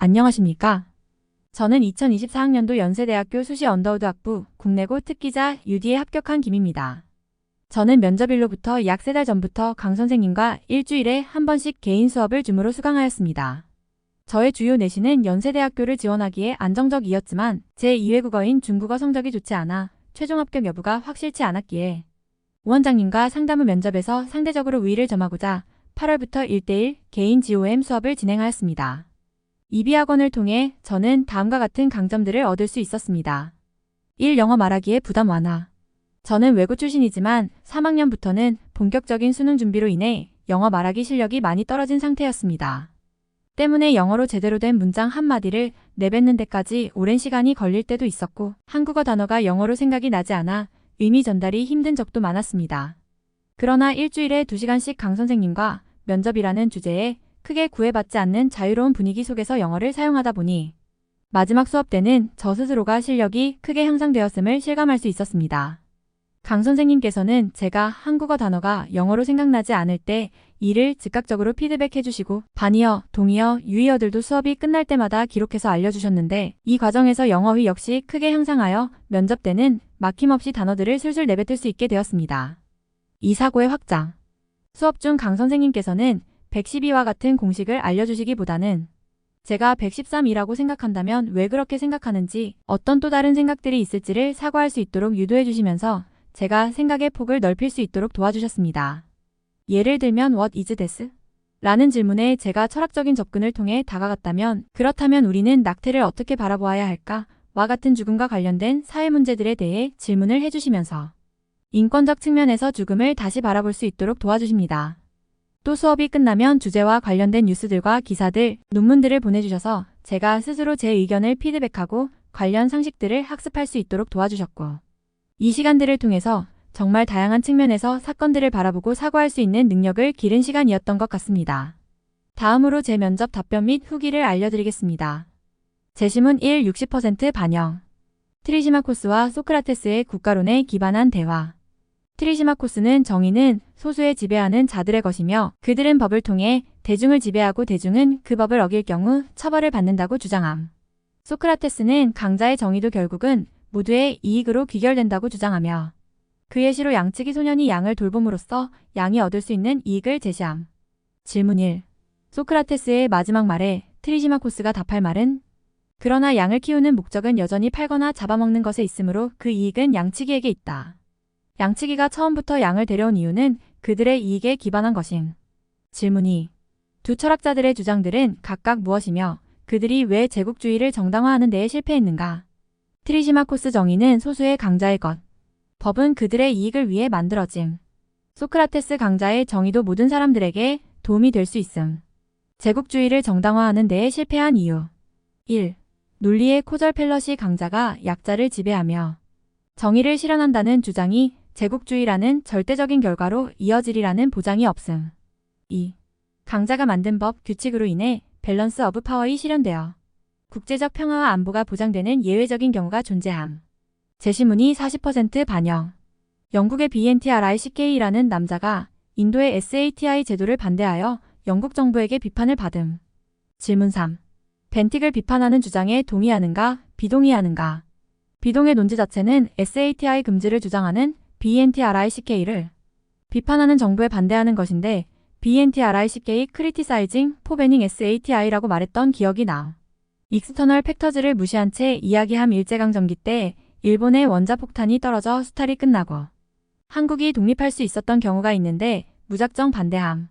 안녕하십니까? 저는 2024학년도 연세대학교 수시 언더우드 학부 국내고 특기자 UD에 합격한 김입니다. 저는 면접일로부터 약 3달 전부터 강 선생님과 일주일에 한 번씩 개인 수업을 줌으로 수강하였습니다. 저의 주요 내신은 연세대학교를 지원하기에 안정적이었지만 제2외국어인 중국어 성적이 좋지 않아 최종 합격 여부가 확실치 않았기에 원장님과 상담 후 면접에서 상대적으로 우위를 점하고자 8월부터 1대1 개인 GOM 수업을 진행하였습니다. 이비학원을 통해 저는 다음과 같은 강점들을 얻을 수 있었습니다. 1. 영어 말하기의 부담 완화. 저는 외고 출신이지만 3학년부터는 본격적인 수능 준비로 인해 영어 말하기 실력이 많이 떨어진 상태였습니다. 때문에 영어로 제대로 된 문장 한마디를 내뱉는 데까지 오랜 시간이 걸릴 때도 있었고 한국어 단어가 영어로 생각이 나지 않아 의미 전달이 힘든 적도 많았습니다. 그러나 일주일에 2시간씩 강 선생님과 면접이라는 주제에 크게 구애받지 않는 자유로운 분위기 속에서 영어를 사용하다 보니 마지막 수업 때는 저 스스로가 실력이 크게 향상되었음을 실감할 수 있었습니다. 강 선생님께서는 제가 한국어 단어가 영어로 생각나지 않을 때 이를 즉각적으로 피드백해 주시고 반이어, 동의어, 유의어들도 수업이 끝날 때마다 기록해서 알려주셨는데 이 과정에서 영어의 역시 크게 향상하여 면접 때는 막힘없이 단어들을 술술 내뱉을 수 있게 되었습니다. 이 사고의 확장. 수업 중 강 선생님께서는 112와 같은 공식을 알려주시기보다는 제가 113이라고 생각한다면 왜 그렇게 생각하는지 어떤 또 다른 생각들이 있을지를 사고할 수 있도록 유도해 주시면서 제가 생각의 폭을 넓힐 수 있도록 도와주셨습니다. 예를 들면 What is this? 라는 질문에 제가 철학적인 접근을 통해 다가갔다면 그렇다면 우리는 낙태를 어떻게 바라보아야 할까? 와 같은 죽음과 관련된 사회 문제들에 대해 질문을 해주시면서 인권적 측면에서 죽음을 다시 바라볼 수 있도록 도와주십니다. 또 수업이 끝나면 주제와 관련된 뉴스들과 기사들, 논문들을 보내주셔서 제가 스스로 제 의견을 피드백하고 관련 상식들을 학습할 수 있도록 도와주셨고 이 시간들을 통해서 정말 다양한 측면에서 사건들을 바라보고 사고할 수 있는 능력을 기른 시간이었던 것 같습니다. 다음으로 제 면접 답변 및 후기를 알려드리겠습니다. 재심은 1. 60% 반영. 트리시마코스와 소크라테스의 국가론에 기반한 대화. 트리시마코스는 정의는 소수에 지배하는 자들의 것이며 그들은 법을 통해 대중을 지배하고 대중은 그 법을 어길 경우 처벌을 받는다고 주장함. 소크라테스는 강자의 정의도 결국은 모두의 이익으로 귀결된다고 주장하며 그의 시로 양치기 소년이 양을 돌봄으로써 양이 얻을 수 있는 이익을 제시함. 질문 1. 소크라테스의 마지막 말에 트리시마코스가 답할 말은 그러나 양을 키우는 목적은 여전히 팔거나 잡아먹는 것에 있으므로 그 이익은 양치기에게 있다. 양치기가 처음부터 양을 데려온 이유는 그들의 이익에 기반한 것임. 질문 2. 두 철학자들의 주장들은 각각 무엇이며 그들이 왜 제국주의를 정당화하는 데에 실패했는가? 트리시마코스 정의는 소수의 강자의 것. 법은 그들의 이익을 위해 만들어짐. 소크라테스 강자의 정의도 모든 사람들에게 도움이 될 수 있음. 제국주의를 정당화하는 데에 실패한 이유. 1. 논리의 코절 펠럿이 강자가 약자를 지배하며 정의를 실현한다는 주장이 제국주의라는 절대적인 결과로 이어지리라는 보장이 없음. 2. 강자가 만든 법, 규칙으로 인해 밸런스 오브 파워이 실현되어 국제적 평화와 안보가 보장되는 예외적인 경우가 존재함. 재심문의 40% 반영. 영국의 BNTRICK라는 남자가 인도의 SATI 제도를 반대하여 영국 정부에게 비판을 받음. 질문 3. 벤틱을 비판하는 주장에 동의하는가, 비동의하는가? 비동의 논지 자체는 SATI 금지를 주장하는 BNTRICK를 비판하는 정부에 반대하는 것인데 BNTRICK criticizing for banning SATI라고 말했던 기억이 나. 익스터널 팩터즈를 무시한 채 이야기함. 일제강점기 때 일본의 원자폭탄이 떨어져 수탈이 끝나고 한국이 독립할 수 있었던 경우가 있는데 무작정 반대함.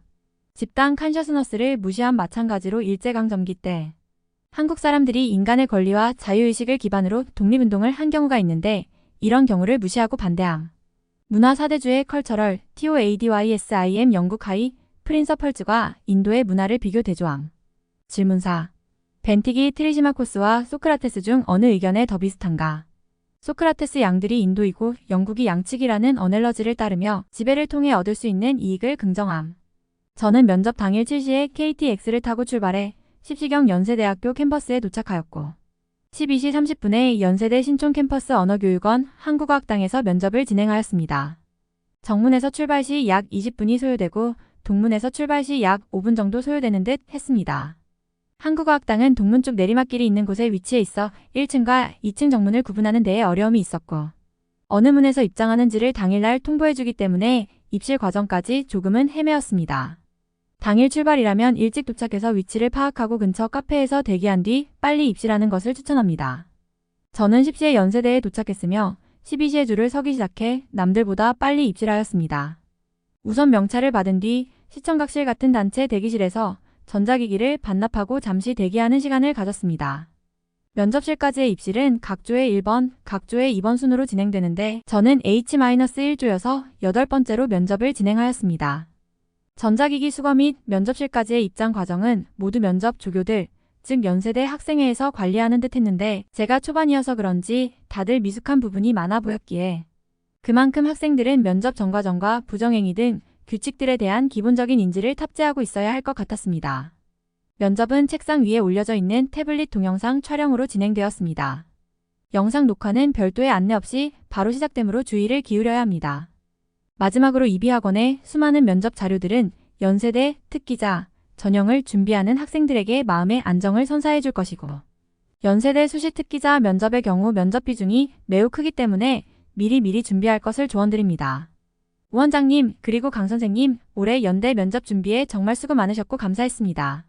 집단 컨셔스너스를 무시한. 마찬가지로 일제강점기 때 한국 사람들이 인간의 권리와 자유의식을 기반으로 독립운동을 한 경우가 있는데 이런 경우를 무시하고 반대함. 문화 사대주의 컬처럴 TOADYSIM 영국 하이 프린서펄즈과 인도의 문화를 비교 대조함. 질문 4. 벤틱이 트리시마코스와 소크라테스 중 어느 의견에 더 비슷한가? 소크라테스 양들이 인도이고 영국이 양측이라는 어넬러지를 따르며 지배를 통해 얻을 수 있는 이익을 긍정함. 저는 면접 당일 7시에 KTX를 타고 출발해 10시경 연세대학교 캠퍼스에 도착하였고 12시 30분에 연세대 신촌 캠퍼스 언어교육원 한국어학당에서 면접을 진행하였습니다. 정문에서 출발 시 약 20분이 소요되고 동문에서 출발 시 약 5분 정도 소요되는 듯 했습니다. 한국어학당은 동문 쪽 내리막길이 있는 곳에 위치해 있어 1층과 2층 정문을 구분하는 데에 어려움이 있었고 어느 문에서 입장하는지를 당일날 통보해주기 때문에 입실 과정까지 조금은 헤매었습니다. 당일 출발이라면 일찍 도착해서 위치를 파악하고 근처 카페에서 대기한 뒤 빨리 입실하는 것을 추천합니다. 저는 10시에 연세대에 도착했으며 12시에 줄을 서기 시작해 남들보다 빨리 입실하였습니다. 우선 명찰을 받은 뒤 시청각실 같은 단체 대기실에서 전자기기를 반납하고 잠시 대기하는 시간을 가졌습니다. 면접실까지의 입실은 각조의 1번, 각조의 2번 순으로 진행되는데 저는 H-1조여서 8번째로 면접을 진행하였습니다. 전자기기 수거 및 면접실까지의 입장 과정은 모두 면접 조교들, 즉 연세대 학생회에서 관리하는 듯 했는데 제가 초반이어서 그런지 다들 미숙한 부분이 많아 보였기에 그만큼 학생들은 면접 전과정과 부정행위 등 규칙들에 대한 기본적인 인지를 탑재하고 있어야 할 것 같았습니다. 면접은 책상 위에 올려져 있는 태블릿 동영상 촬영으로 진행되었습니다. 영상 녹화는 별도의 안내 없이 바로 시작되므로 주의를 기울여야 합니다. 마지막으로 이비학원의 수많은 면접 자료들은 연세대 특기자 전형을 준비하는 학생들에게 마음의 안정을 선사해 줄 것이고 연세대 수시 특기자 면접의 경우 면접 비중이 매우 크기 때문에 미리 준비할 것을 조언드립니다. 우 원장님 그리고 강 선생님 올해 연대 면접 준비에 정말 수고 많으셨고 감사했습니다.